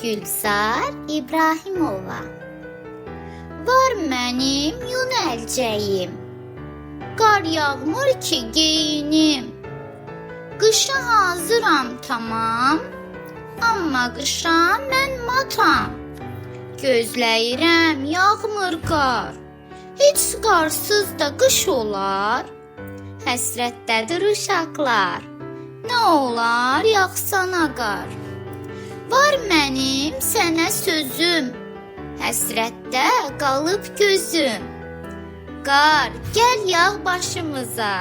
Gülzar İbrahimova. Var mənim yun əlcəyim, qar yağmır ki geyinim. Qışa hazıram tamam, amma qışa mən matam. Gözləyirəm yağmır qar, heç qarsız da qış olar. Həsrətdədir uşaqlar, nə olar yağsana qar. Var mənim sənə sözüm, həsrətdə qalıb gözüm. Qar, gəl yağ başımıza,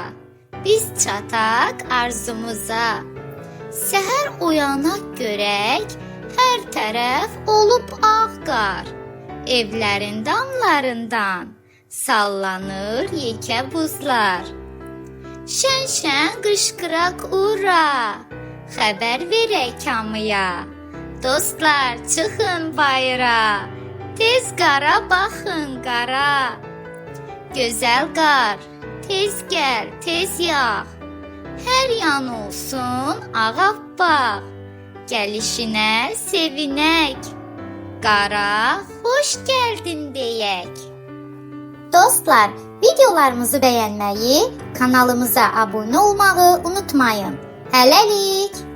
biz çataq arzumuza. Səhər oyanaq görək, hər tərəf olub ağ qar. Evlərin damlarından sallanır yekə buzlar. Şən-şən qışqıraq ura, xəbər verək hamıya. Dostlar, çıxın bayıra, tez qara baxın qara. Gözəl qar, tez gəl, tez yağ. Hər yan olsun ağappaq, gəlişinə sevinək. Qara, xoş gəldin deyək. Dostlar, videolarımızı bəyənməyi, kanalımıza abunə olmağı unutmayın. Hələlik.